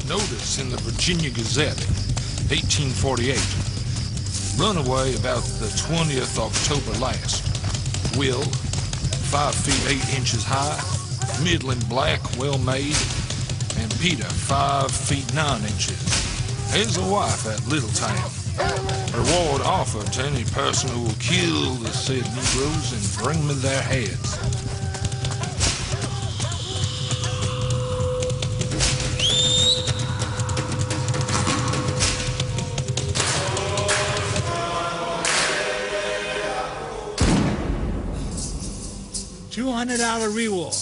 Notice in the Virginia Gazette, 1848. Runaway about the 20th October last. Will, 5 feet 8 inches high, middling black, well made, and Peter, 5 feet 9 inches. Has a wife at Littletown. Reward offered to any person who will kill the said Negroes and bring me their heads. $200 reward.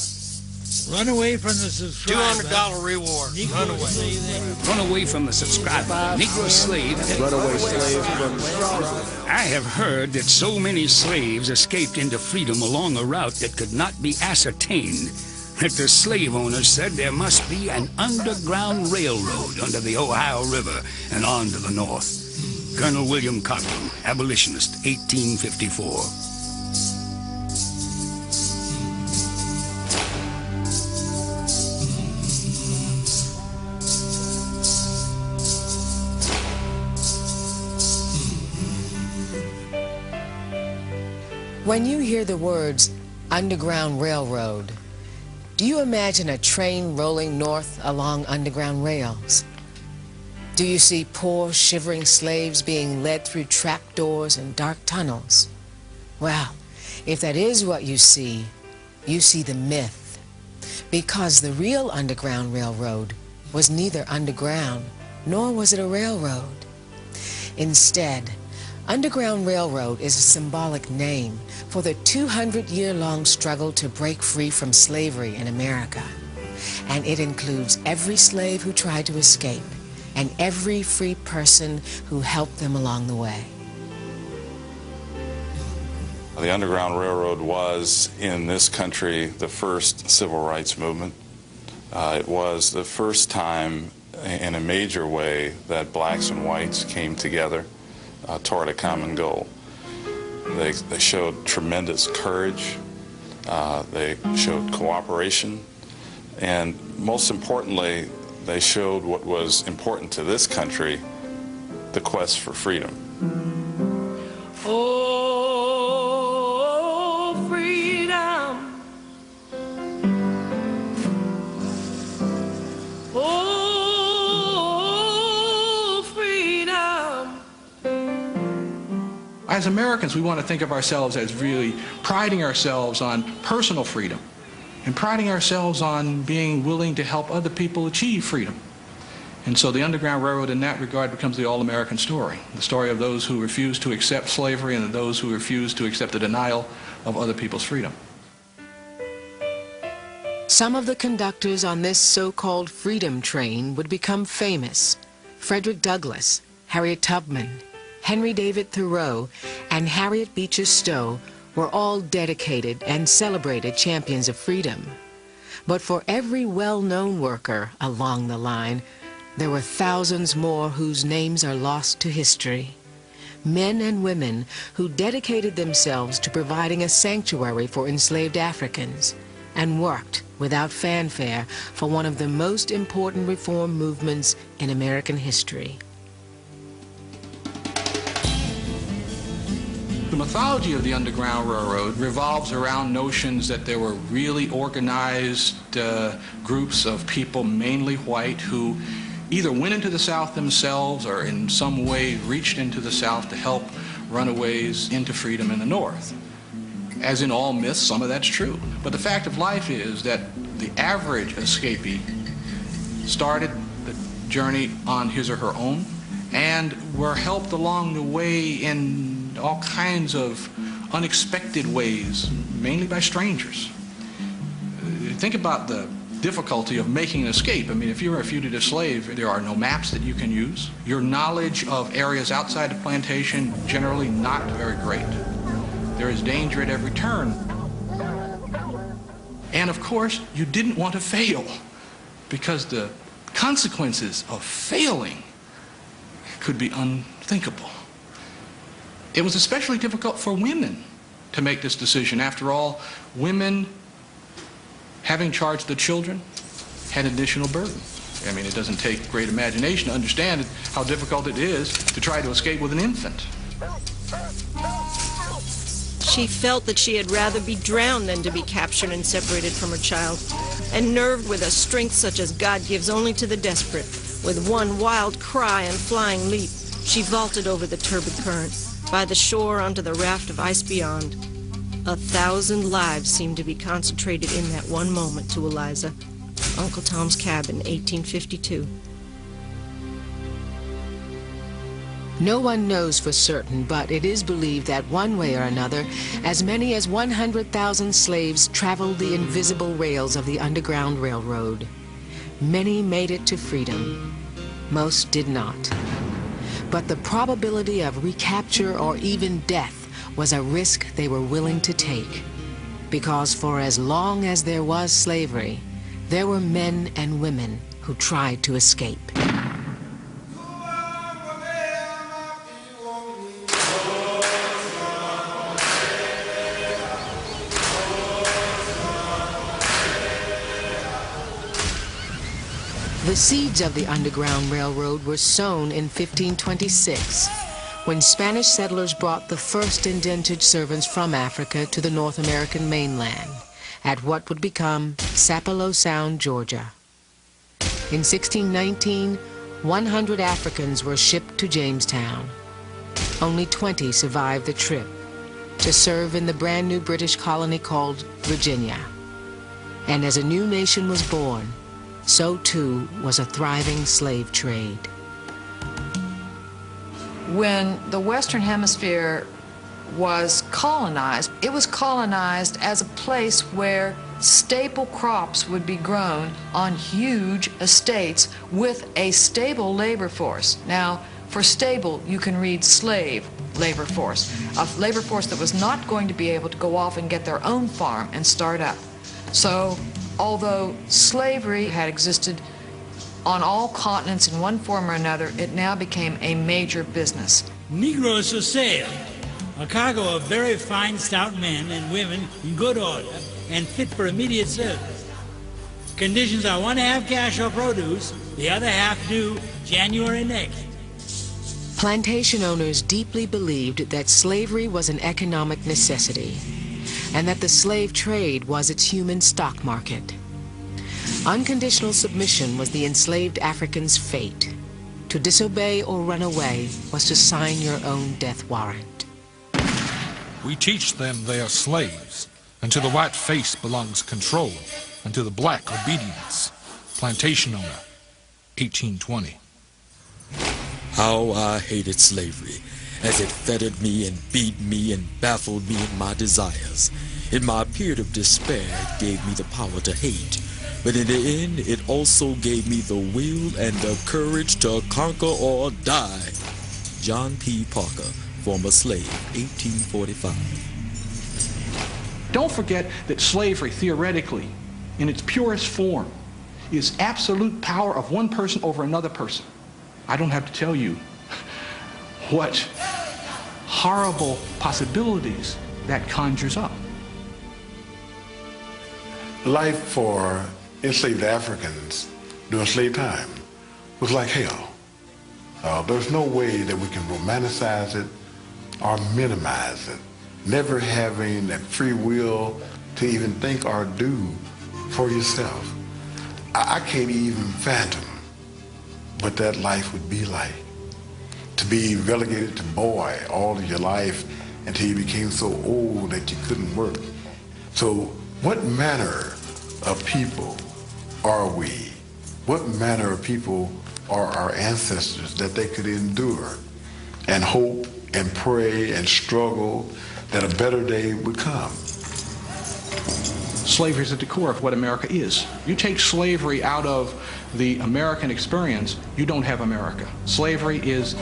Run away from the subscriber. $200 reward. Run away. Run away from the subscriber. Negro slave. Runaway slave from... I have heard that so many slaves escaped into freedom along a route that could not be ascertained, that the slave owners said there must be an underground railroad under the Ohio River and on to the north. Colonel William Cochrane, abolitionist, 1854. When you hear the words Underground Railroad, do you imagine a train rolling north along underground rails? Do you see poor, shivering slaves being led through trapdoors and dark tunnels? Well, if that is what you see the myth. Because the real Underground Railroad was neither underground, nor was it a railroad. Instead, Underground Railroad is a symbolic name for the 200-year-long struggle to break free from slavery in America. And it includes every slave who tried to escape and every free person who helped them along the way. The Underground Railroad was, in this country, the first civil rights movement. It was the first time in a major way that blacks and whites came together toward a common goal. They showed tremendous courage, they showed cooperation, and most importantly, they showed what was important to this country, the quest for freedom. Oh, freedom. Oh, freedom. As Americans, we want to think of ourselves as really priding ourselves on personal freedom and priding ourselves on being willing to help other people achieve freedom. And so the Underground Railroad in that regard becomes the all-American story, the story of those who refuse to accept slavery and those who refuse to accept the denial of other people's freedom. Some of the conductors on this so-called freedom train would become famous. Frederick Douglass, Harriet Tubman, Henry David Thoreau, and Harriet Beecher Stowe were all dedicated and celebrated champions of freedom. But for every well-known worker along the line, there were thousands more whose names are lost to history. Men and women who dedicated themselves to providing a sanctuary for enslaved Africans and worked without fanfare for one of the most important reform movements in American history. The mythology of the Underground Railroad revolves around notions that there were really organized groups of people, mainly white, who either went into the South themselves or in some way reached into the South to help runaways into freedom in the North. As in all myths, some of that's true. But the fact of life is that the average escapee started the journey on his or her own and were helped along the way in all kinds of unexpected ways, mainly by strangers. Think about the difficulty of making an escape. I mean, if you're a fugitive slave, there are no maps that you can use. Your knowledge of areas outside the plantation, generally not very great. There is danger at every turn. And of course, you didn't want to fail, because the consequences of failing could be unthinkable. It was especially difficult for women to make this decision. After all, women, having charge of the children, had additional burden. I mean, it doesn't take great imagination to understand how difficult it is to try to escape with an infant. She felt that she had rather be drowned than to be captured and separated from her child. And nerved with a strength such as God gives only to the desperate, with one wild cry and flying leap, she vaulted over the turbid current, by the shore onto the raft of ice beyond. 1,000 lives seemed to be concentrated in that one moment to Eliza. Uncle Tom's Cabin, 1852. No one knows for certain, but it is believed that one way or another, as many as 100,000 slaves traveled the invisible rails of the Underground Railroad. Many made it to freedom. Most did not. But the probability of recapture or even death was a risk they were willing to take. Because for as long as there was slavery, there were men and women who tried to escape. The seeds of the Underground Railroad were sown in 1526, when Spanish settlers brought the first indentured servants from Africa to the North American mainland, at what would become Sapelo Sound, Georgia. In 1619, 100 Africans were shipped to Jamestown. Only 20 survived the trip to serve in the brand new British colony called Virginia. And as a new nation was born, so too was a thriving slave trade. When the Western Hemisphere was colonized, it was colonized as a place where staple crops would be grown on huge estates with a stable labor force. Now, for stable, you can read slave labor force, a labor force that was not going to be able to go off and get their own farm and start up. So, although slavery had existed on all continents in one form or another, it now became a major business. Negroes for sale, a cargo of very fine, stout men and women in good order and fit for immediate service. Conditions are 1/2 cash or produce, the other half due January next. Plantation owners deeply believed that slavery was an economic necessity, and that the slave trade was its human stock market. Unconditional submission was the enslaved African's fate. To disobey or run away was to sign your own death warrant. We teach them they are slaves, and to the white face belongs control, and to the black obedience. Plantation owner, 1820. How I hated slavery, as it fettered me and beat me and baffled me in my desires. In my period of despair, it gave me the power to hate. But in the end, it also gave me the will and the courage to conquer or die. John P. Parker, former slave, 1845. Don't forget that slavery, theoretically, in its purest form, is absolute power of one person over another person. I don't have to tell you what horrible possibilities that conjures up. Life for enslaved Africans during slave time was like hell. There's no way that we can romanticize it or minimize it. Never having that free will to even think or do for yourself. I can't even fathom what that life would be like. To be relegated to boy all of your life until you became so old that you couldn't work. So what manner of people are we? What manner of people are our ancestors that they could endure and hope and pray and struggle that a better day would come? Slavery is at the core of what America is. You take slavery out of the American experience, you don't have America. Slavery is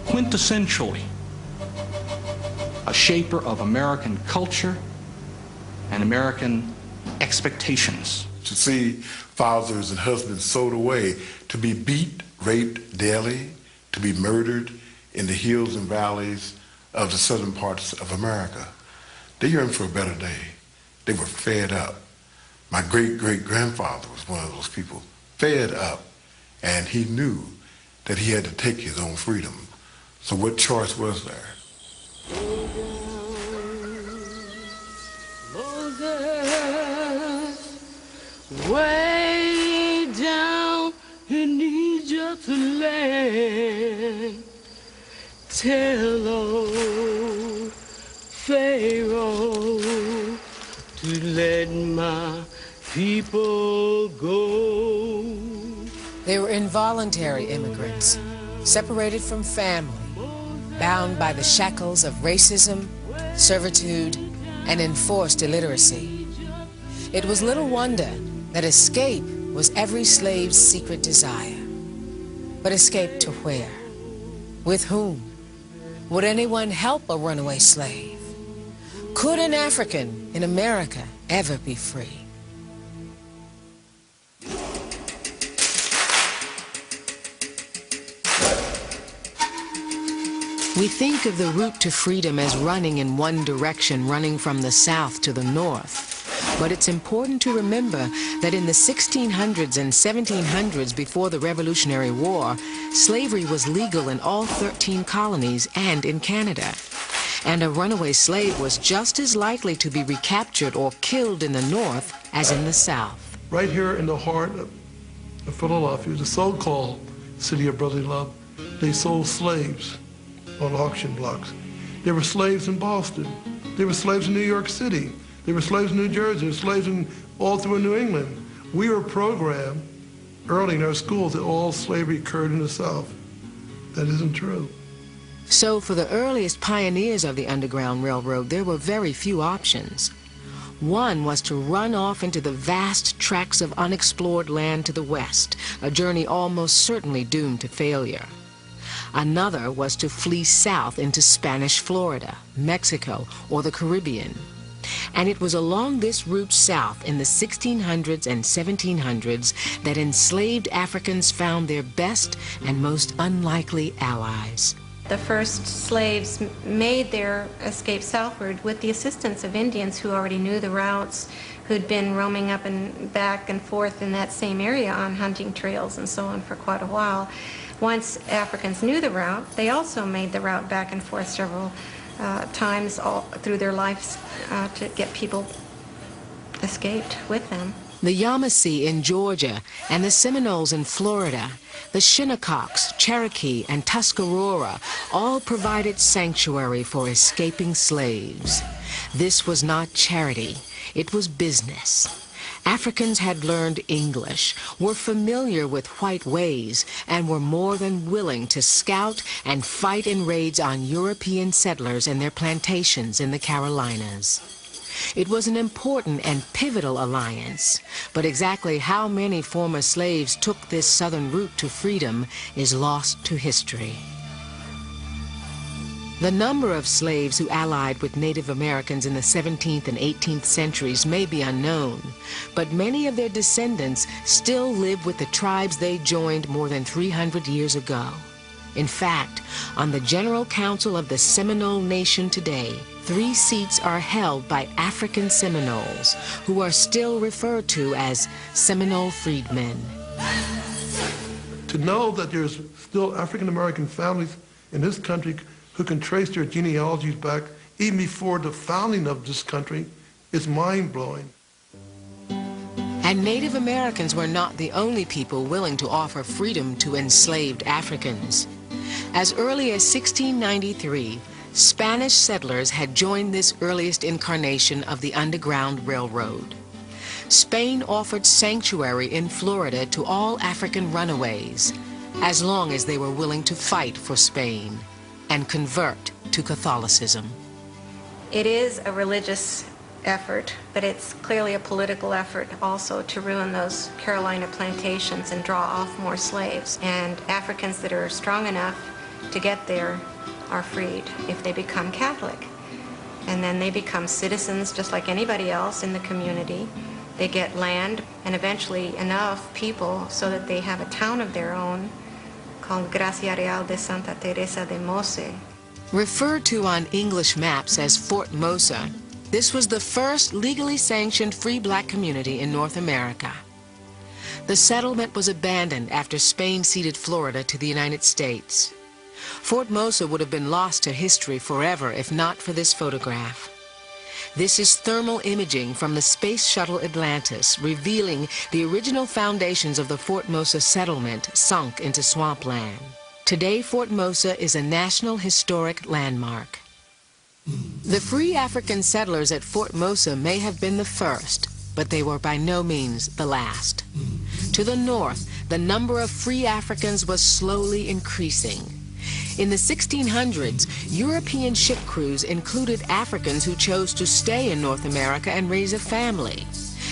quintessentially a shaper of American culture and American expectations. To see fathers and husbands sold away, to be beat, raped daily, to be murdered in the hills and valleys of the southern parts of America. They yearned for a better day. They were fed up. My great-great-grandfather was one of those people, fed up. and he knew that he had to take his own freedom. So what choice was there? Moses, way down in Egypt's land, tell old Pharaoh to let my people go. They were involuntary immigrants, separated from family, bound by the shackles of racism, servitude, and enforced illiteracy. It was little wonder that escape was every slave's secret desire. But escape to where? With whom? Would anyone help a runaway slave? Could an African in America ever be free? We think of the route to freedom as running in one direction, running from the south to the north. But it's important to remember that in the 1600s and 1700s, before the Revolutionary War, slavery was legal in all 13 colonies and in Canada. And a runaway slave was just as likely to be recaptured or killed in the north as in the south. Right here in the heart of Philadelphia, the so-called city of brotherly love, they sold slaves on auction blocks. There were slaves in Boston. There were slaves in New York City. There were slaves in New Jersey. There were slaves all through New England. We were programmed early in our schools that all slavery occurred in the South. That isn't true. So for the earliest pioneers of the Underground Railroad, there were very few options. One was to run off into the vast tracts of unexplored land to the west, a journey almost certainly doomed to failure. Another was to flee south into Spanish Florida, Mexico, or the Caribbean. And it was along this route south in the 1600s and 1700s that enslaved Africans found their best and most unlikely allies. The first slaves made their escape southward with the assistance of Indians who already knew the routes, who'd been roaming up and back and forth in that same area on hunting trails and so on for quite a while. Once Africans knew the route, they also made the route back and forth several times all through their lives to get people escaped with them. The Yamasee in Georgia and the Seminoles in Florida, the Shinnecocks, Cherokee, and Tuscarora all provided sanctuary for escaping slaves. This was not charity, it was business. Africans had learned English, were familiar with white ways, and were more than willing to scout and fight in raids on European settlers and their plantations in the Carolinas. It was an important and pivotal alliance, but exactly how many former slaves took this southern route to freedom is lost to history. The number of slaves who allied with Native Americans in the 17th and 18th centuries may be unknown, but many of their descendants still live with the tribes they joined more than 300 years ago. In fact, on the General Council of the Seminole Nation today, 3 seats are held by African Seminoles, who are still referred to as Seminole freedmen. To know that there's still African American families in this country who can trace their genealogies back even before the founding of this country is mind-blowing. And Native Americans were not the only people willing to offer freedom to enslaved Africans. As early as 1693, Spanish settlers had joined this earliest incarnation of the Underground Railroad. Spain offered sanctuary in Florida to all African runaways, as long as they were willing to fight for Spain and convert to Catholicism. It is a religious effort, but it's clearly a political effort also to ruin those Carolina plantations and draw off more slaves. And Africans that are strong enough to get there are freed if they become Catholic. And then they become citizens just like anybody else in the community. They get land and eventually enough people so that they have a town of their own called Gracia Real de Santa Teresa de Mose. Referred to on English maps as Fort Mosa, this was the first legally sanctioned free black community in North America. The settlement was abandoned after Spain ceded Florida to the United States. Fort Mosa would have been lost to history forever if not for this photograph. This is thermal imaging from the Space Shuttle Atlantis, revealing the original foundations of the Fort Mosa settlement sunk into swampland. Today, Fort Mosa is a National Historic Landmark. The free African settlers at Fort Mosa may have been the first, but they were by no means the last. To the north, the number of free Africans was slowly increasing. In the 1600s, European ship crews included Africans who chose to stay in North America and raise a family.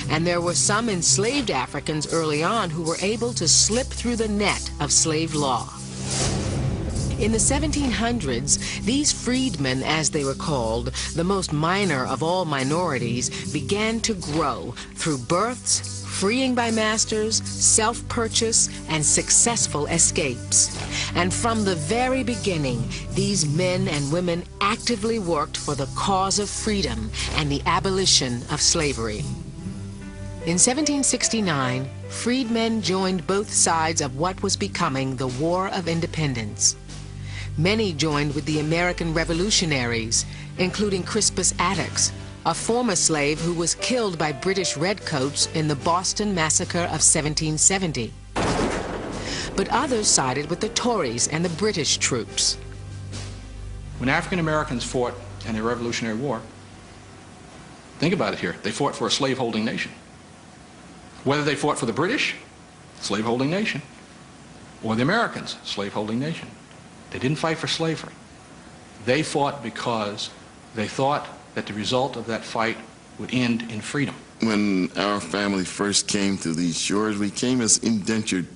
And there were some enslaved Africans early on who were able to slip through the net of slave law. In the 1700s, these freedmen, as they were called, the most minor of all minorities, began to grow through births, freeing by masters, self-purchase, and successful escapes. And from the very beginning, these men and women actively worked for the cause of freedom and the abolition of slavery. In 1769, freedmen joined both sides of what was becoming the War of Independence. Many joined with the American revolutionaries, including Crispus Attucks, a former slave who was killed by British redcoats in the Boston Massacre of 1770. But others sided with the Tories and the British troops. When African Americans fought in the Revolutionary War, think about it here, they fought for a slaveholding nation. Whether they fought for the British, slaveholding nation, or the Americans, slaveholding nation, they didn't fight for slavery. They fought because they thought that the result of that fight would end in freedom. When our family first came to these shores, we came as indentured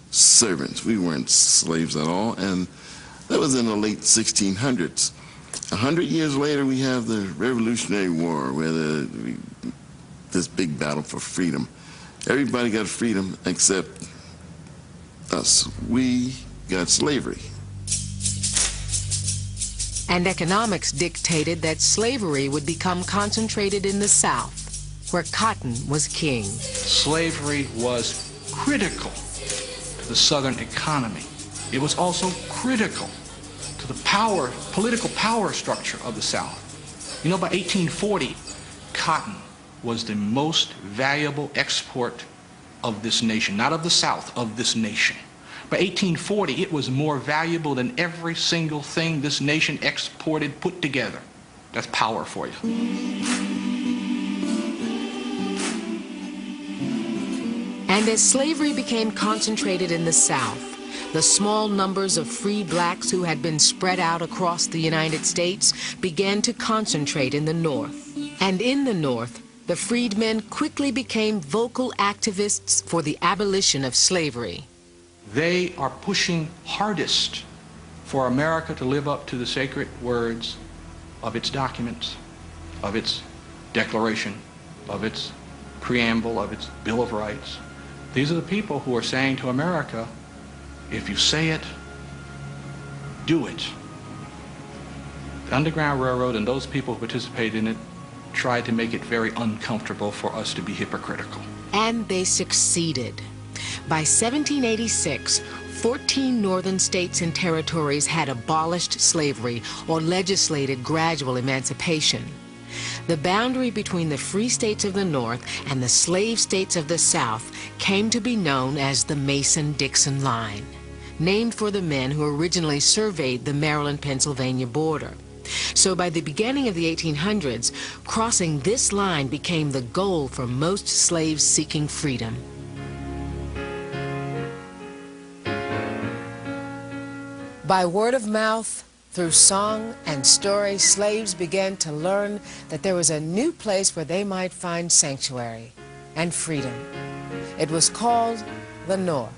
servants. We weren't slaves at all, and that was in the late 1600s. 100 years later, we have the Revolutionary War, where this big battle for freedom. Everybody got freedom except us. We got slavery. And economics dictated that slavery would become concentrated in the South, where cotton was king. Slavery was critical to the Southern economy. It was also critical to the political power structure of the South. You know, by 1840, cotton was the most valuable export of this nation, not of the South, of this nation. By 1840, it was more valuable than every single thing this nation exported put together. That's power for you. And as slavery became concentrated in the South, the small numbers of free blacks who had been spread out across the United States began to concentrate in the North. And in the North, the freedmen quickly became vocal activists for the abolition of slavery. They are pushing hardest for America to live up to the sacred words of its documents, of its Declaration, of its preamble, of its Bill of Rights. These are the people who are saying to America, if you say it, do it. The Underground Railroad and those people who participated in it tried to make it very uncomfortable for us to be hypocritical. And they succeeded. By 1786, 14 northern states and territories had abolished slavery or legislated gradual emancipation. The boundary between the free states of the North and the slave states of the South came to be known as the Mason-Dixon Line, named for the men who originally surveyed the Maryland-Pennsylvania border. So by the beginning of the 1800s, crossing this line became the goal for most slaves seeking freedom. By word of mouth, through song and story, slaves began to learn that there was a new place where they might find sanctuary and freedom. It was called the North.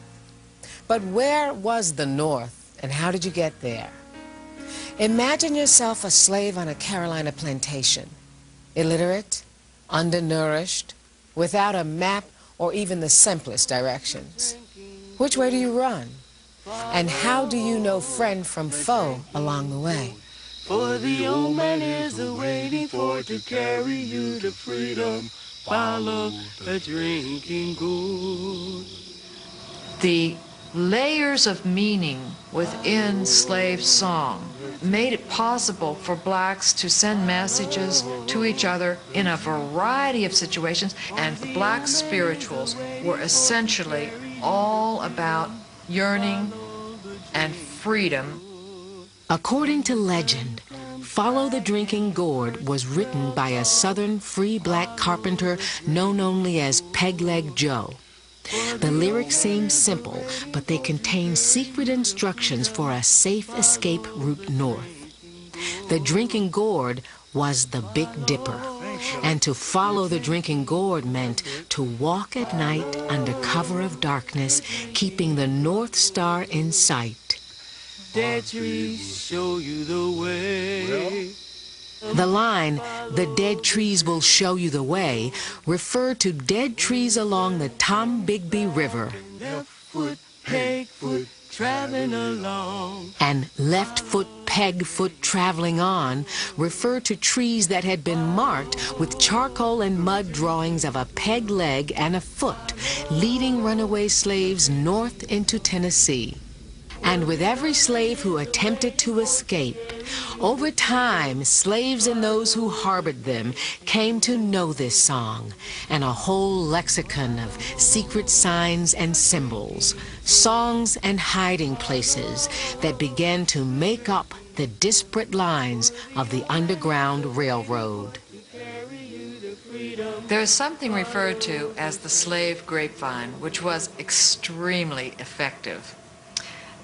But where was the North, and how did you get there? Imagine yourself a slave on a Carolina plantation, illiterate, undernourished, without a map or even the simplest directions. Which way do you run? And how do you know friend from foe along the way? For the old man is waiting for to carry you to freedom. Follow the drinking good. The layers of meaning within slave song made it possible for blacks to send messages to each other in a variety of situations, and the black spirituals were essentially all about yearning and freedom. According to legend, Follow the Drinking Gourd was written by a Southern free black carpenter known only as Pegleg Joe. The lyrics seem simple, but they contain secret instructions for a safe escape route north. The drinking gourd was the Big Dipper, and to follow the drinking gourd meant to walk at night under cover of darkness, keeping the North Star in sight. Dead trees show you the way. The line, "The dead trees will show you the way," referred to dead trees along the Tombigbee River. Left foot, peg foot, traveling along. And left foot, peg foot, traveling on referred to trees that had been marked with charcoal and mud drawings of a peg leg and a foot, leading runaway slaves north into Tennessee. And with every slave who attempted to escape, over time, slaves and those who harbored them came to know this song, and a whole lexicon of secret signs and symbols, songs and hiding places that began to make up the disparate lines of the Underground Railroad. There is something referred to as the slave grapevine, which was extremely effective.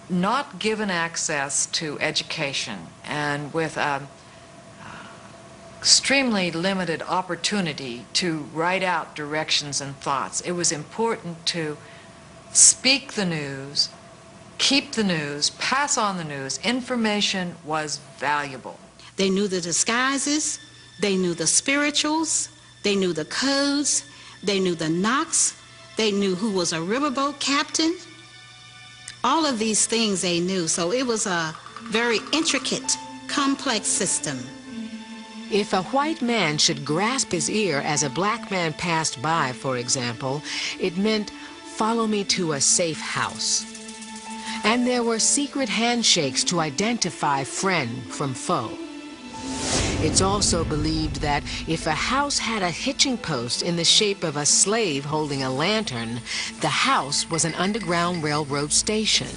Not given access to education and with extremely limited opportunity to write out directions and thoughts, it was important to speak the news, keep the news, pass on the news. Information was valuable. They knew the disguises, they knew the spirituals, they knew the codes, they knew the knocks, they knew who was a riverboat captain. All of these things they knew, so it was a very intricate, complex system. If a white man should grasp his ear as a black man passed by, for example, it meant, "Follow me to a safe house." And there were secret handshakes to identify friend from foe. It's also believed that if a house had a hitching post in the shape of a slave holding a lantern, the house was an Underground Railroad station.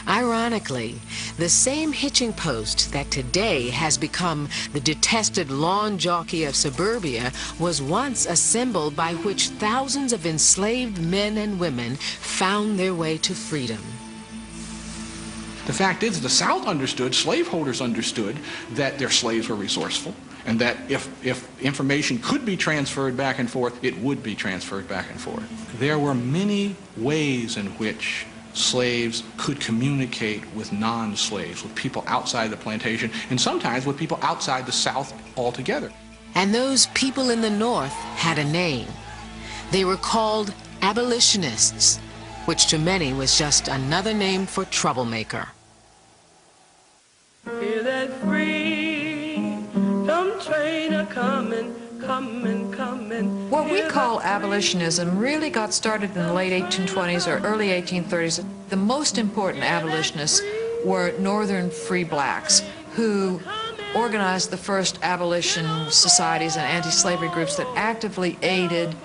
Ironically, the same hitching post that today has become the detested lawn jockey of suburbia was once a symbol by which thousands of enslaved men and women found their way to freedom. The fact is, the South understood, slaveholders understood, that their slaves were resourceful, and that if information could be transferred back and forth, it would be transferred back and forth. There were many ways in which slaves could communicate with non-slaves, with people outside the plantation, and sometimes with people outside the South altogether. And those people in the North had a name. They were called abolitionists, which to many was just another name for troublemaker. Hear that freedom train a-comin', comin', comin'. What we call abolitionism really got started in the late 1820s or early 1830s. The most important abolitionists were Northern free blacks who organized the first abolition societies and anti-slavery groups that actively aided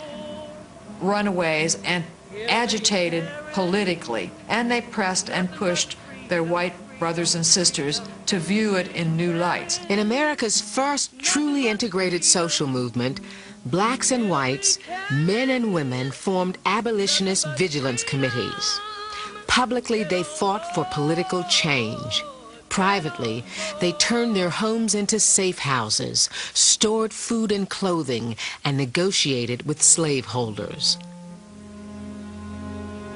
runaways and agitated politically, and they pressed and pushed their white brothers and sisters to view it in new lights. In America's first truly integrated social movement, blacks and whites, men and women formed abolitionist vigilance committees. Publicly, they fought for political change. Privately, they turned their homes into safe houses, stored food and clothing, and negotiated with slaveholders.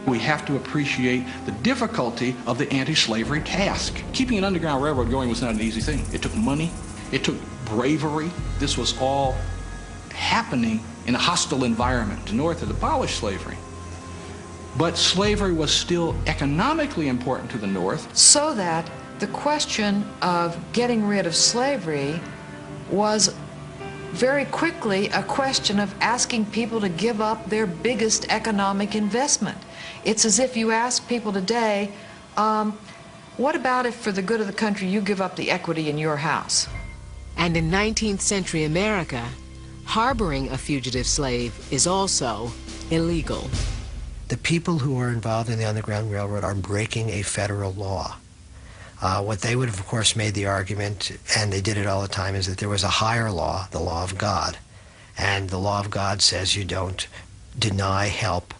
We have to appreciate the difficulty of the anti-slavery task. Keeping an Underground Railroad going was not an easy thing. It took money, it took bravery. This was all happening in a hostile environment. The North had abolished slavery. But slavery was still economically important to the North. So that the question of getting rid of slavery was very quickly a question of asking people to give up their biggest economic investment. It's as if you ask people today, what about if for the good of the country you give up the equity in your house? And in 19th century America, harboring a fugitive slave is also illegal. The people who are involved in the Underground Railroad are breaking a federal law. What they would have, of course, made the argument, and they did it all the time, is that there was a higher law, the law of God. And the law of God says you don't deny help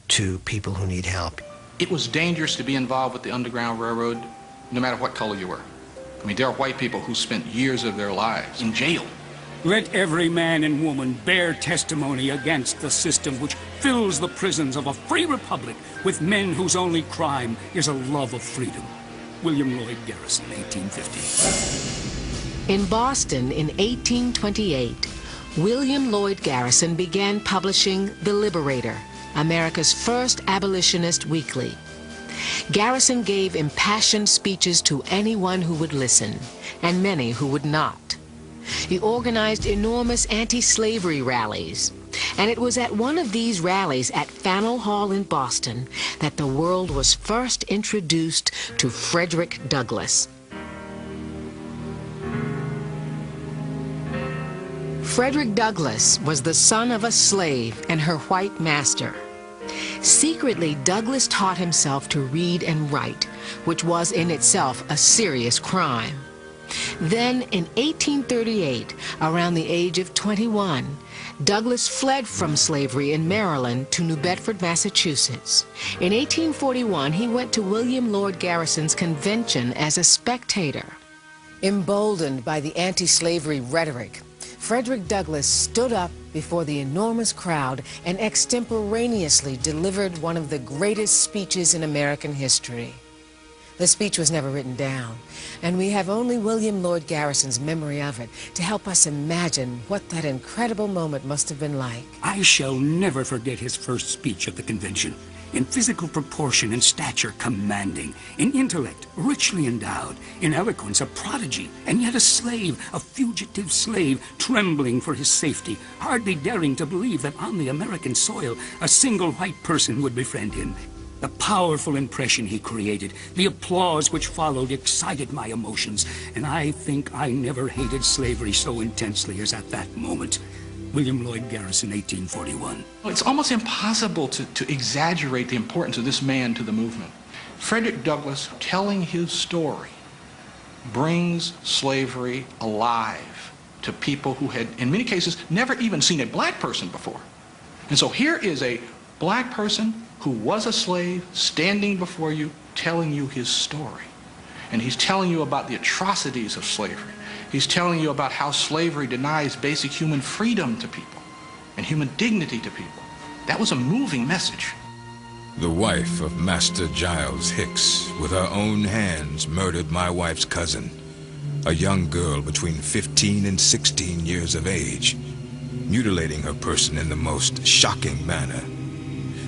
to people who need help. It was dangerous to be involved with the Underground Railroad, no matter what color you were. I mean, there are white people who spent years of their lives in jail. Let every man and woman bear testimony against the system which fills the prisons of a free republic with men whose only crime is a love of freedom. William Lloyd Garrison, 1850. In Boston in 1828, William Lloyd Garrison began publishing The Liberator, America's first abolitionist weekly. Garrison gave impassioned speeches to anyone who would listen, and many who would not. He organized enormous anti-slavery rallies, and it was at one of these rallies at Faneuil Hall in Boston that the world was first introduced to Frederick Douglass. Frederick Douglass was the son of a slave and her white master. Secretly, Douglass taught himself to read and write, which was in itself a serious crime. Then, in 1838, around the age of 21, Douglass fled from slavery in Maryland to New Bedford, Massachusetts. In 1841, he went to William Lloyd Garrison's convention as a spectator. Emboldened by the anti-slavery rhetoric, Frederick Douglass stood up before the enormous crowd and extemporaneously delivered one of the greatest speeches in American history. The speech was never written down, and we have only William Lloyd Garrison's memory of it to help us imagine what that incredible moment must have been like. I shall never forget his first speech at the convention. In physical proportion and stature commanding, in intellect richly endowed, in eloquence a prodigy, and yet a slave, a fugitive slave, trembling for his safety, hardly daring to believe that on the American soil a single white person would befriend him. The powerful impression he created, the applause which followed excited my emotions, and I think I never hated slavery so intensely as at that moment. William Lloyd Garrison, 1841. It's almost impossible to exaggerate the importance of this man to the movement. Frederick Douglass, telling his story, brings slavery alive to people who had, in many cases, never even seen a black person before. And so here is a black person who was a slave standing before you, telling you his story. And he's telling you about the atrocities of slavery. He's telling you about how slavery denies basic human freedom to people and human dignity to people. That was a moving message. The wife of Master Giles Hicks, with her own hands, murdered my wife's cousin, a young girl between 15 and 16 years of age, mutilating her person in the most shocking manner.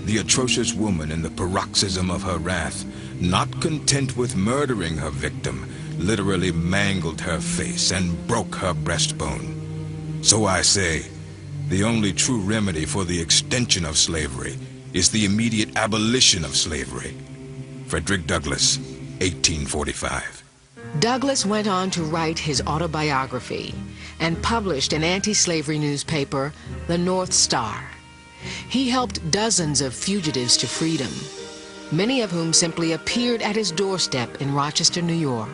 The atrocious woman, in the paroxysm of her wrath, not content with murdering her victim, literally mangled her face and broke her breastbone. So I say, the only true remedy for the extension of slavery is the immediate abolition of slavery. Frederick Douglass, 1845. Douglass went on to write his autobiography and published an anti-slavery newspaper, The North Star. He helped dozens of fugitives to freedom, many of whom simply appeared at his doorstep in Rochester, New York.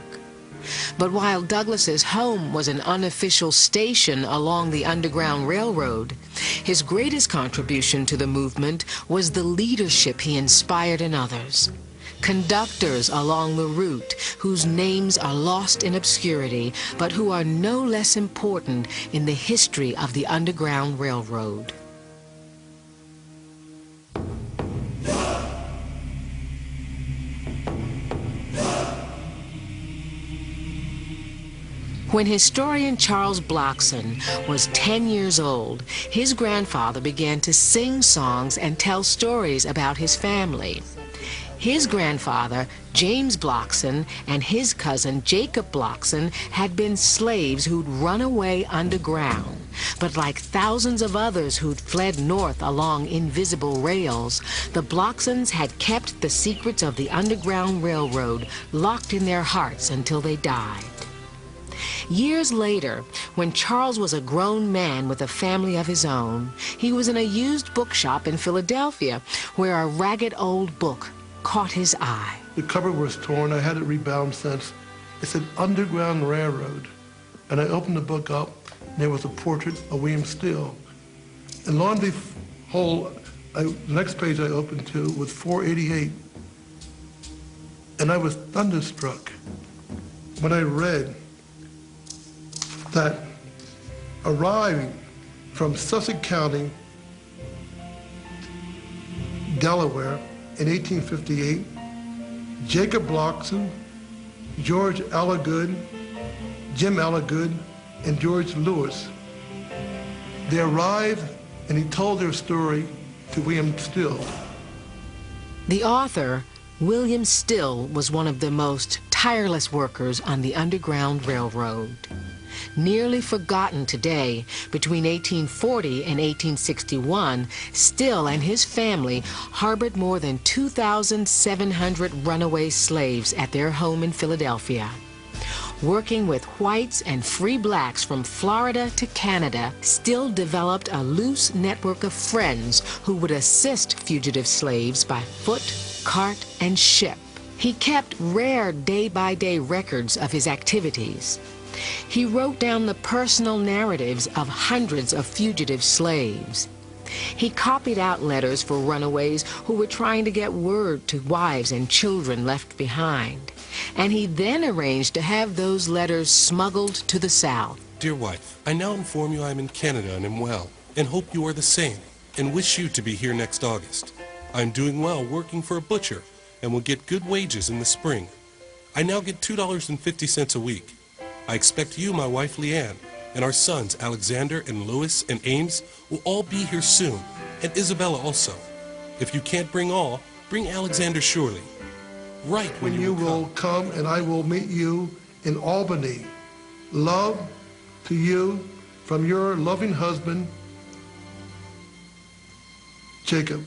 But while Douglass's home was an unofficial station along the Underground Railroad, his greatest contribution to the movement was the leadership he inspired in others. Conductors along the route whose names are lost in obscurity, but who are no less important in the history of the Underground Railroad. When historian Charles Blockson was 10 years old, his grandfather began to sing songs and tell stories about his family. His grandfather, James Blockson, and his cousin, Jacob Blockson, had been slaves who'd run away underground. But like thousands of others who'd fled north along invisible rails, the Blocksons had kept the secrets of the Underground Railroad locked in their hearts until they died. Years later, when Charles was a grown man with a family of his own, he was in a used bookshop in Philadelphia where a ragged old book caught his eye. The cover was torn. I had it rebound since. It said Underground Railroad. And I opened the book up, and there was a portrait of William Still. And lo and behold, the next page I opened to was 488. And I was thunderstruck when I read that arriving from Sussex County, Delaware, in 1858, Jacob Blockson, George Allagood, Jim Allagood, and George Lewis. They arrived and he told their story to William Still. The author, William Still, was one of the most tireless workers on the Underground Railroad. Nearly forgotten today, between 1840 and 1861, Still and his family harbored more than 2,700 runaway slaves at their home in Philadelphia. Working with whites and free blacks from Florida to Canada, Still developed a loose network of friends who would assist fugitive slaves by foot, cart, and ship. He kept rare day-by-day records of his activities. He wrote down the personal narratives of hundreds of fugitive slaves. He copied out letters for runaways who were trying to get word to wives and children left behind. And he then arranged to have those letters smuggled to the South. Dear wife, I now inform you I am in Canada and am well, and hope you are the same, and wish you to be here next August. I am doing well working for a butcher, and will get good wages in the spring. I now get $2.50 a week. I expect you, my wife Leanne, and our sons Alexander and Louis and Ames will all be here soon, and Isabella also. If you can't bring all, bring Alexander surely. Write when you will come, and I will meet you in Albany. Love to you from your loving husband, Jacob.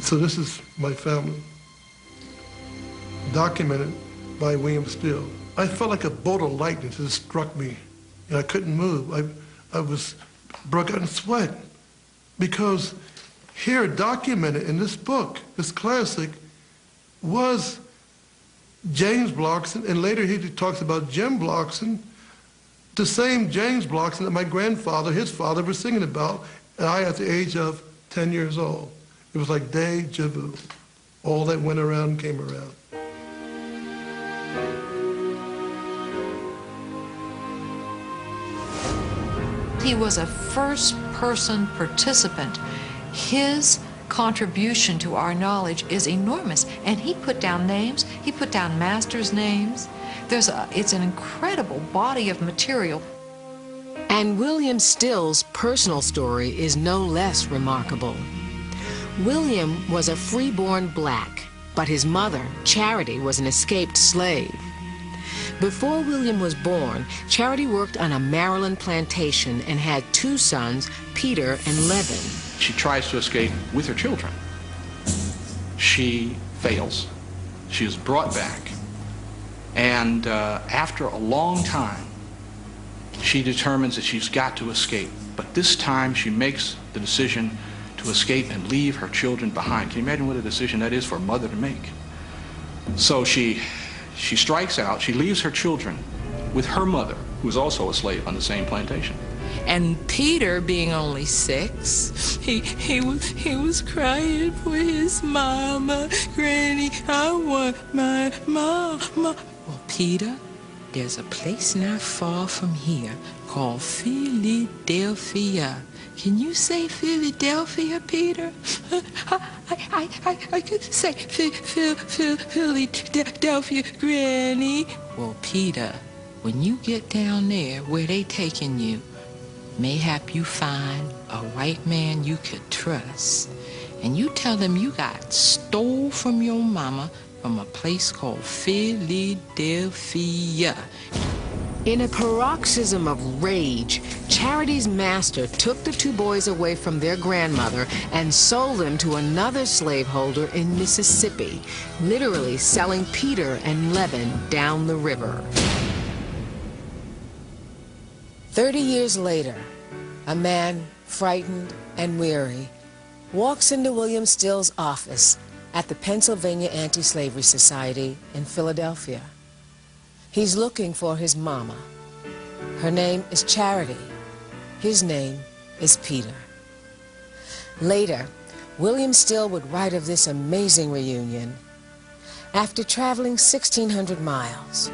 So this is my family, documented by William Still. I felt like a bolt of lightning just struck me, and I couldn't move. I was broke out in sweat, because here documented in this book, this classic, was James Blockson, and later he talks about Jim Blockson, the same James Blockson that my grandfather, his father, was singing about, and I at the age of 10 years old. It was like deja vu. All that went around came around. He was a first-person participant. His contribution to our knowledge is enormous, and he put down names, he put down masters' names. It's an incredible body of material. And William Still's personal story is no less remarkable. William was a free-born black, but his mother, Charity, was an escaped slave. Before William was born, Charity worked on a Maryland plantation and had two sons, Peter and Levin. She tries to escape with her children. She fails. She is brought back. And after a long time, she determines that she's got to escape. But this time she makes the decision to escape and leave her children behind. Can you imagine what a decision that is for a mother to make? So she strikes out. She leaves her children with her mother, who was also a slave on the same plantation. And Peter, being only 6, he was crying for his mama. Granny, I want my mama. Well, Peter, there's a place not far from here called Philadelphia. Can you say Philadelphia, Peter? I could say Philadelphia, Granny. Well, Peter, when you get down there where they taking you, mayhap you find a white man you could trust, and you tell them you got stole from your mama from a place called Philadelphia. In a paroxysm of rage, Charity's master took the two boys away from their grandmother and sold them to another slaveholder in Mississippi, literally selling Peter and Levin down the river. 30 years later, a man, frightened and weary, walks into William Still's office at the Pennsylvania Anti-Slavery Society in Philadelphia. He's looking for his mama. Her name is Charity. His name is Peter. Later, William Still would write of this amazing reunion. After traveling 1,600 miles,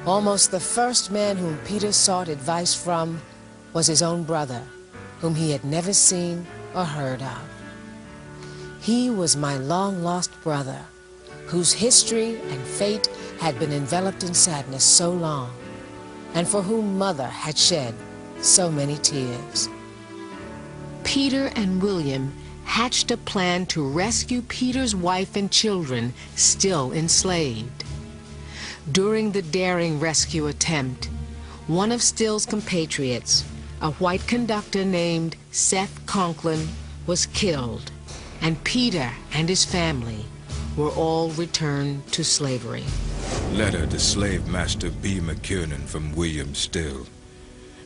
almost the first man whom Peter sought advice from was his own brother, whom he had never seen or heard of. He was my long-lost brother, whose history and fate had been enveloped in sadness so long, and for whom Mother had shed so many tears. Peter and William hatched a plan to rescue Peter's wife and children still enslaved. During the daring rescue attempt, one of Still's compatriots, a white conductor named Seth Conklin, was killed, and Peter and his family were all returned to slavery. Letter to Slave Master B. McKiernan from William Still.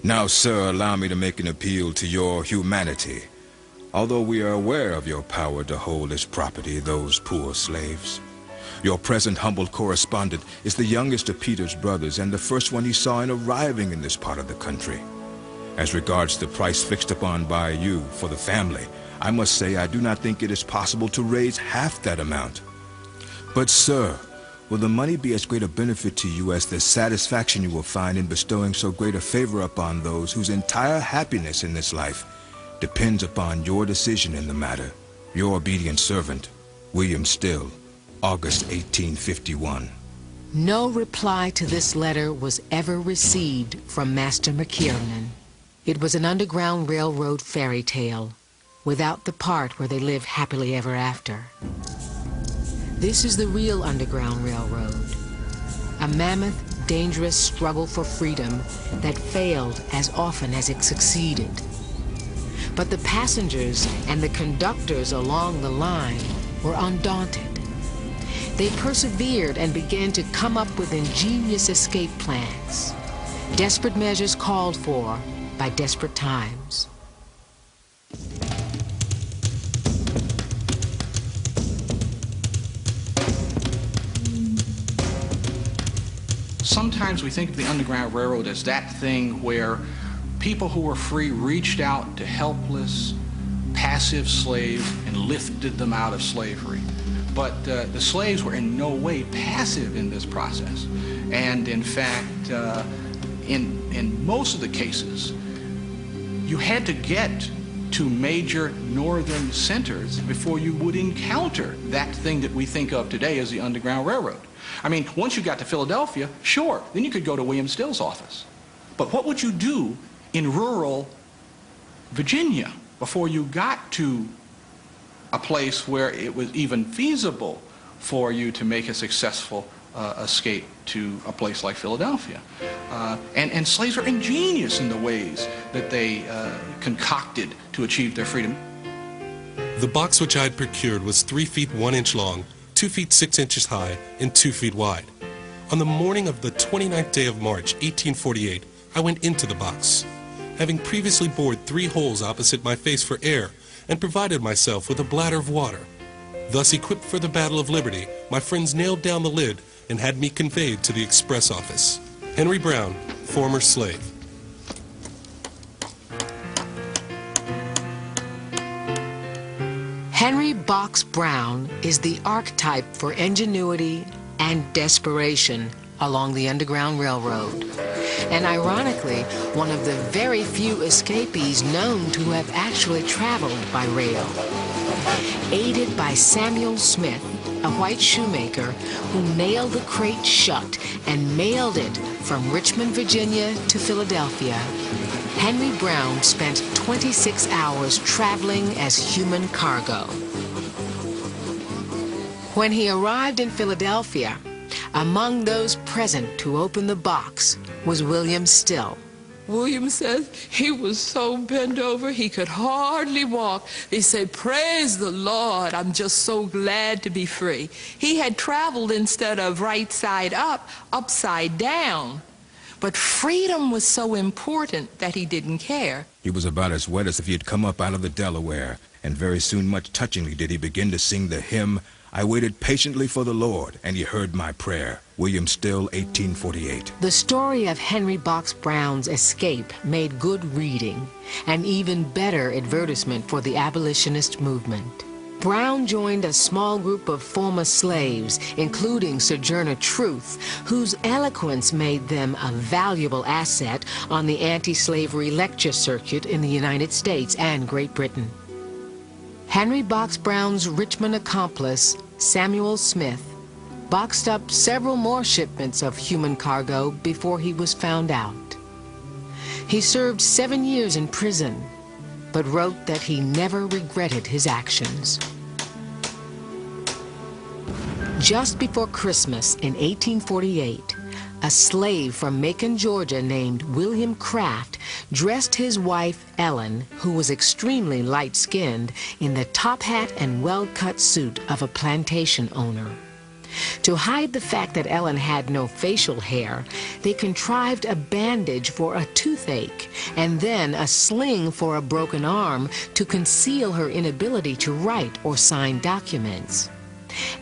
Now, sir, allow me to make an appeal to your humanity. Although we are aware of your power to hold as property those poor slaves, your present humble correspondent is the youngest of Peter's brothers and the first one he saw in arriving in this part of the country. As regards the price fixed upon by you for the family, I must say I do not think it is possible to raise half that amount. But, sir, will the money be as great a benefit to you as the satisfaction you will find in bestowing so great a favor upon those whose entire happiness in this life depends upon your decision in the matter? Your obedient servant, William Still, August 1851. No reply to this letter was ever received from Master McKiernan. It was an Underground Railroad fairy tale, without the part where they lived happily ever after. This is the real Underground Railroad, a mammoth, dangerous struggle for freedom that failed as often as it succeeded. But the passengers and the conductors along the line were undaunted. They persevered and began to come up with ingenious escape plans, desperate measures called for by desperate times. Sometimes we think of the Underground Railroad as that thing where people who were free reached out to helpless, passive slaves and lifted them out of slavery. But the slaves were in no way passive in this process. And in fact, in most of the cases, you had to get to major northern centers before you would encounter that thing that we think of today as the Underground Railroad. I mean, once you got to Philadelphia, sure, then you could go to William Still's office. But what would you do in rural Virginia before you got to a place where it was even feasible for you to make a successful escape to a place like Philadelphia? And slaves were ingenious in the ways that they concocted to achieve their freedom. The box which I had procured was 3 feet 1 inch long, 2 feet 6 inches high, and 2 feet wide. On the morning of the 29th day of March, 1848, I went into the box. Having previously bored 3 holes opposite my face for air and provided myself with a bladder of water. Thus equipped for the Battle of Liberty, my friends nailed down the lid and had me conveyed to the express office. Henry Brown, former slave. Henry Box Brown is the archetype for ingenuity and desperation along the Underground Railroad, and ironically, one of the very few escapees known to have actually traveled by rail. Aided by Samuel Smith, a white shoemaker who nailed the crate shut and mailed it from Richmond, Virginia to Philadelphia, Henry Brown spent 26 hours traveling as human cargo. When he arrived in Philadelphia, among those present to open the box was William Still. William says he was so bent over he could hardly walk. He said, "Praise the Lord, I'm just so glad to be free." He had traveled instead of right side up, upside down. But freedom was so important that he didn't care. He was about as wet as if he had come up out of the Delaware, and very soon much touchingly did he begin to sing the hymn, "I waited patiently for the Lord, and he heard my prayer." William Still, 1848. The story of Henry Box Brown's escape made good reading, and even better advertisement for the abolitionist movement. Brown joined a small group of former slaves, including Sojourner Truth, whose eloquence made them a valuable asset on the anti-slavery lecture circuit in the United States and Great Britain. Henry Box Brown's Richmond accomplice, Samuel Smith, boxed up several more shipments of human cargo before he was found out. He served 7 years in prison, but wrote that he never regretted his actions. Just before Christmas in 1848, a slave from Macon, Georgia named William Craft dressed his wife, Ellen, who was extremely light-skinned, in the top hat and well-cut suit of a plantation owner. To hide the fact that Ellen had no facial hair, they contrived a bandage for a toothache and then a sling for a broken arm to conceal her inability to write or sign documents.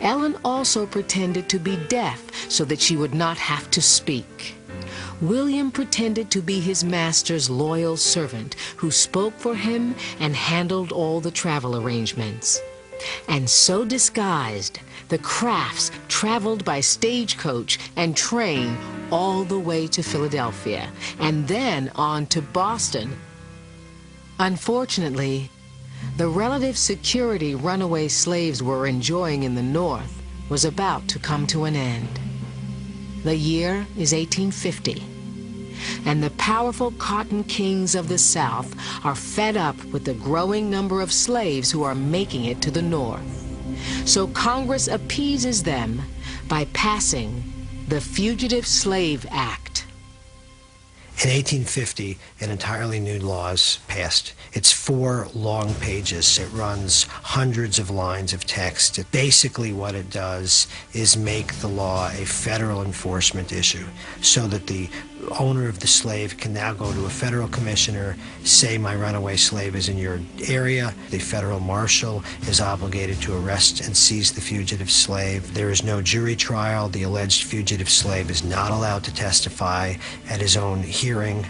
Ellen also pretended to be deaf so that she would not have to speak. William pretended to be his master's loyal servant who spoke for him and handled all the travel arrangements. And so disguised, the Crafts traveled by stagecoach and train all the way to Philadelphia and then on to Boston. Unfortunately, the relative security runaway slaves were enjoying in the North was about to come to an end. The year is 1850, and the powerful cotton kings of the South are fed up with the growing number of slaves who are making it to the North. So Congress appeases them by passing the Fugitive Slave Act. In 1850, an entirely new law is passed. It's 4 long pages. It runs hundreds of lines of text. Basically what it does is make the law a federal enforcement issue so that the owner of the slave can now go to a federal commissioner, say my runaway slave is in your area. The federal marshal is obligated to arrest and seize the fugitive slave. There is no jury trial. The alleged fugitive slave is not allowed to testify at his own hearing,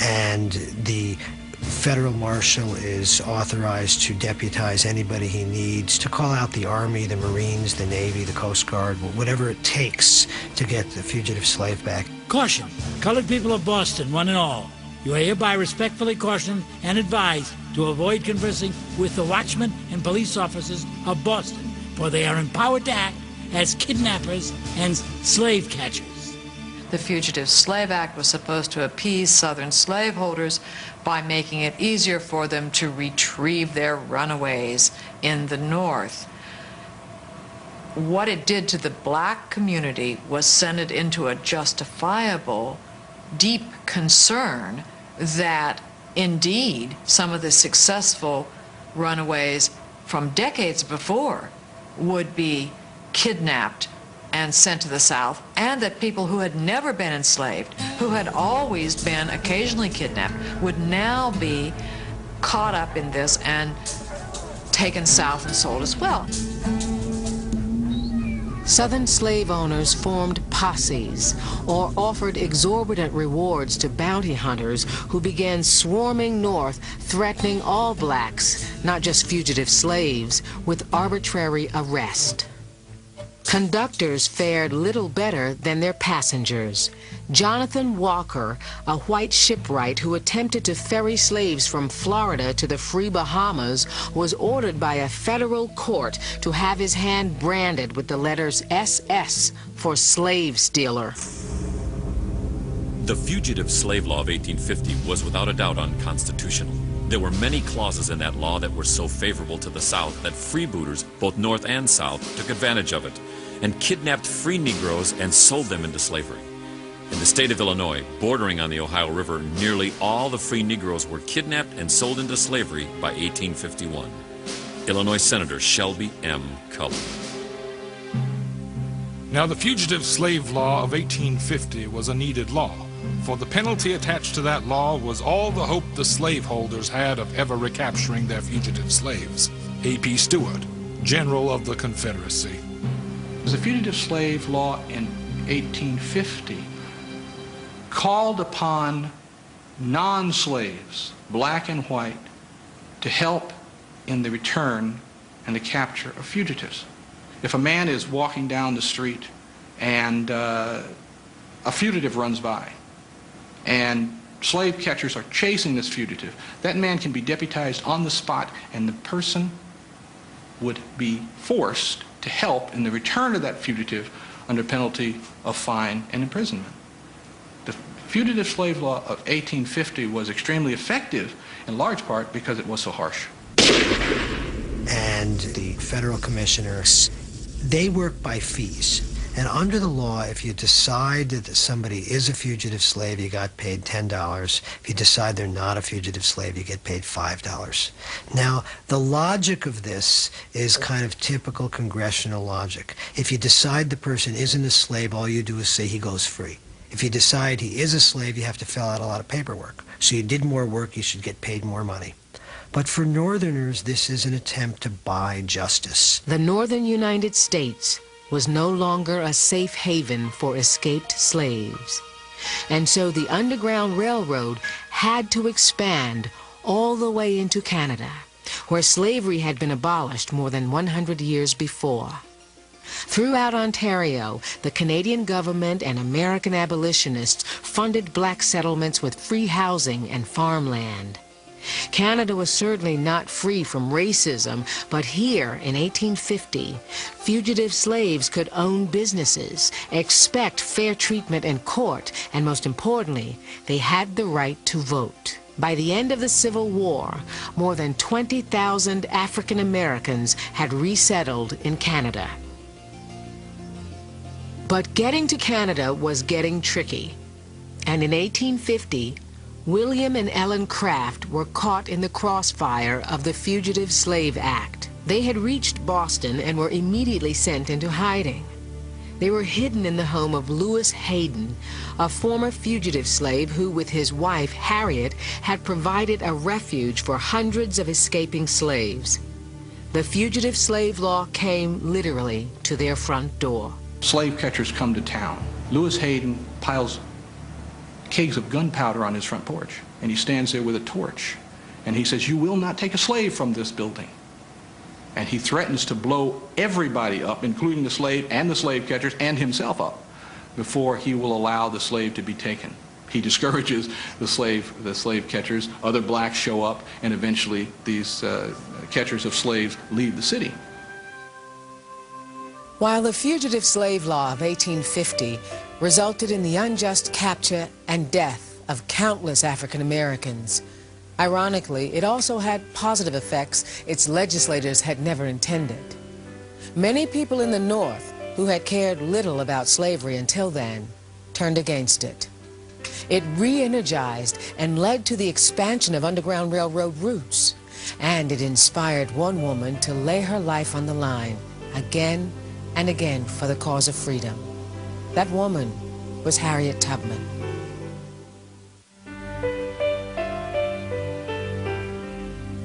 and the federal marshal is authorized to deputize anybody he needs to call out the Army, the Marines, the Navy, the Coast Guard, whatever it takes to get the fugitive slave back. Caution, colored people of Boston, one and all. You are hereby respectfully cautioned and advised to avoid conversing with the watchmen and police officers of Boston, for they are empowered to act as kidnappers and slave catchers. The Fugitive Slave Act was supposed to appease Southern slaveholders by making it easier for them to retrieve their runaways in the North. What it did to the black community was send it into a justifiable, deep concern that indeed some of the successful runaways from decades before would be kidnapped and sent to the South, and that people who had never been enslaved, who had always been occasionally kidnapped, would now be caught up in this and taken south and sold as well. Southern slave owners formed posses or offered exorbitant rewards to bounty hunters who began swarming north, threatening all blacks, not just fugitive slaves, with arbitrary arrest. Conductors fared little better than their passengers. Jonathan Walker, a white shipwright who attempted to ferry slaves from Florida to the free Bahamas, was ordered by a federal court to have his hand branded with the letters SS for slave stealer. The Fugitive Slave Law of 1850 was without a doubt unconstitutional. There were many clauses in that law that were so favorable to the South that freebooters, both North and South, took advantage of it and kidnapped free Negroes and sold them into slavery. In the state of Illinois, bordering on the Ohio River, nearly all the free Negroes were kidnapped and sold into slavery by 1851. Illinois Senator Shelby M. Cullen. Now, the Fugitive Slave Law of 1850 was a needed law, for the penalty attached to that law was all the hope the slaveholders had of ever recapturing their fugitive slaves. A.P. Stewart, General of the Confederacy. The Fugitive Slave Law in 1850 called upon non-slaves, black and white, to help in the return and the capture of fugitives. If a man is walking down the street and a fugitive runs by and slave catchers are chasing this fugitive, that man can be deputized on the spot and the person would be forced to help in the return of that fugitive under penalty of fine and imprisonment. The Fugitive Slave Law of 1850 was extremely effective in large part because it was so harsh. And the federal commissioners, they work by fees. And under the law, if you decide that somebody is a fugitive slave, you got paid $10. If you decide they're not a fugitive slave, you get paid $5. Now, the logic of this is kind of typical congressional logic. If you decide the person isn't a slave, all you do is say he goes free. If you decide he is a slave, you have to fill out a lot of paperwork. So you did more work, you should get paid more money. But for Northerners, this is an attempt to buy justice. The northern United States was no longer a safe haven for escaped slaves. And so the Underground Railroad had to expand all the way into Canada, where slavery had been abolished more than 100 years before. Throughout Ontario, the Canadian government and American abolitionists funded black settlements with free housing and farmland. Canada was certainly not free from racism, but here in 1850, fugitive slaves could own businesses, expect fair treatment in court, and most importantly, they had the right to vote. By the end of the Civil War, more than 20,000 African Americans had resettled in Canada. But getting to Canada was getting tricky, and in 1850, William and Ellen Craft were caught in the crossfire of the Fugitive Slave Act. They had reached Boston and were immediately sent into hiding. They were hidden in the home of Lewis Hayden, a former fugitive slave who, with his wife, Harriet, had provided a refuge for hundreds of escaping slaves. The Fugitive Slave Law came literally to their front door. Slave catchers come to town. Lewis Hayden piles kegs of gunpowder on his front porch, and he stands there with a torch, and he says, "You will not take a slave from this building." And he threatens to blow everybody up, including the slave and the slave catchers and himself up, before he will allow the slave to be taken. He discourages the slave catchers. Other blacks show up, and eventually these catchers of slaves leave the city. While the Fugitive Slave Law of 1850 resulted in the unjust capture and death of countless African Americans, ironically, it also had positive effects its legislators had never intended. Many people in the North, who had cared little about slavery until then, turned against it. It re-energized and led to the expansion of Underground Railroad routes, and it inspired one woman to lay her life on the line again and again for the cause of freedom. That woman was Harriet Tubman.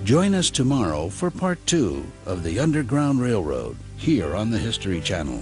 Join us tomorrow for part 2 of the Underground Railroad here on the History Channel.